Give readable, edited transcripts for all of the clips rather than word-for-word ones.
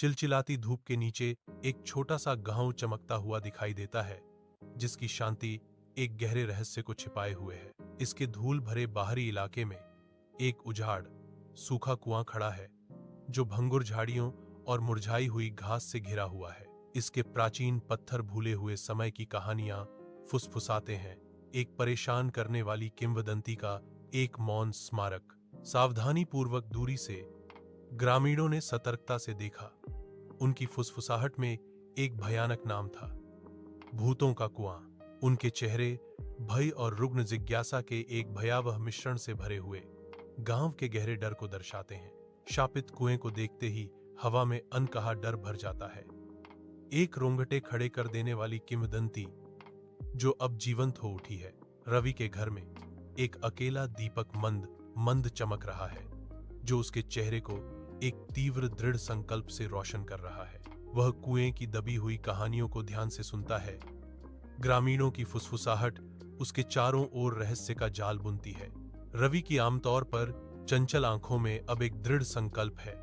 चिलचिलाती धूप के नीचे एक छोटा सा गांव चमकता हुआ दिखाई देता है, जिसकी शांति एक गहरे रहस्य को छिपाए हुए है। इसके धूल भरे बाहरी इलाके में एक उजाड़, सूखा कुआं खड़ा है, जो भंगुर झाड़ियों और मुरझाई हुई घास से घिरा हुआ है। इसके प्राचीन पत्थर भूले हुए समय की कहानियां फुसफुसाते हैं, एक परेशान करने वाली किंवदंती का एक मौन स्मारक। सावधानी पूर्वक दूरी से ग्रामीणों ने सतर्कता से देखा। उनकी फुसफुसाहट में एक भयानक नाम था, भूतों का कुआं। उनके चेहरे भय और रुग्ण जिज्ञासा के एक भयावह मिश्रण से भरे हुए गांव के गहरे डर को दर्शाते हैं। शापित कुएं को देखते ही हवा में अनकहा डर भर जाता है, एक रोंगटे खड़े कर देने वाली किंवदंती जो अब जीवंत हो उठी है। रवि के घर में एक अकेला दीपक मंद मंद चमक रहा है, जो उसके चेहरे को एक तीव्र दृढ़ संकल्प से रोशन कर रहा है। वह कुएं की दबी हुई कहानियों को ध्यान से सुनता है। ग्रामीणों की फुसफुसाहट उसके चारों ओर रहस्य का जाल बुनती है। रवि की आमतौर पर चंचल आंखों में अब एक दृढ़ संकल्प है,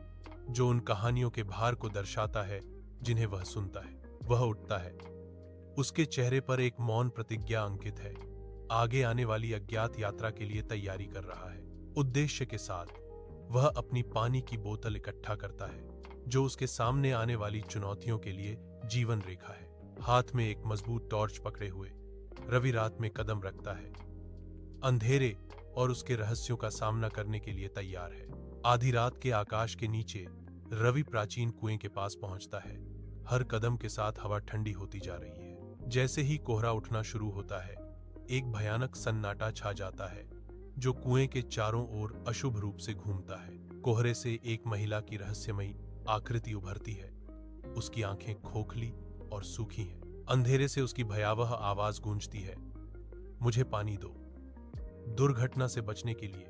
जो उन कहानियों के भार को दर्शाता है जिन्हें वह सुनता है। वह उठता है, उसके चेहरे पर एक मौन प्रतिज्ञा अंकित है। आगे आने वाली अज्ञात यात्रा के लिए तैयारी कर रहा है। उद्देश्य के साथ वह अपनी पानी की बोतल इकट्ठा करता है, जो उसके सामने आने वाली चुनौतियों के लिए जीवन रेखा है। हाथ में एक मजबूत टॉर्च पकड़े हुए रवि रात में कदम रखता है, अंधेरे और उसके रहस्यों का सामना करने के लिए तैयार है। आधी रात के आकाश के नीचे रवि प्राचीन कुएं के पास पहुंचता है। हर कदम के साथ हवा ठंडी होती जा रही है। जैसे ही कोहरा उठना शुरू होता है, एक भयानक सन्नाटा छा जाता है, जो कुएं के चारों ओर अशुभ रूप से घूमता है। कोहरे से एक महिला की रहस्यमयी आकृति उभरती है। उसकी आंखें खोखली और सूखी हैं। अंधेरे से उसकी भयावह आवाज गूंजती है, मुझे पानी दो। दुर्घटना से बचने के लिए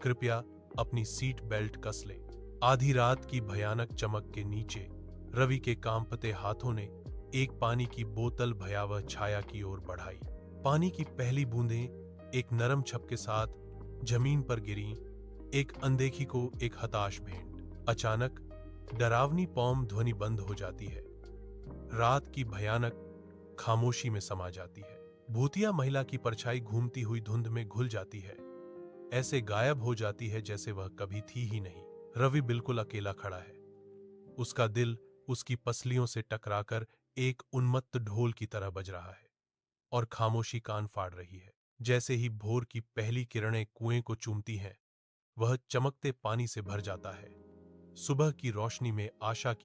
कृपया अपनी सीट बेल्ट कस लें। आधी रात की भयानक चमक के नीचे रवि के कांपते हाथों ने एक पानी की बोतल भयावह छाया की ओर बढ़ाई। पानी की पहली बूंदें एक नरम छप के साथ जमीन पर गिरी, एक अनदेखी को एक हताश भेंट। अचानक डरावनी पौम ध्वनि बंद हो जाती है। रात की भयानक खामोशी में समा जाती है। भूतिया महिला की परछाई घूमती हुई धुंध में घुल जाती है, ऐसे गायब हो जाती है जैसे वह कभी थी ही नहीं। रवि बिल्कुल अकेला खड़ा है। उसका दिल उसकी पसलियों से टकराकर एक उन्मत्त ढोल की तरह बज रहा है, और खामोशी कान फाड़ रही है। जैसे ही भोर की पहली किरणें कुएं को चूमती हैं, वह चमकते पानी से भर जाता है। सुबह की रोशनी में आशा की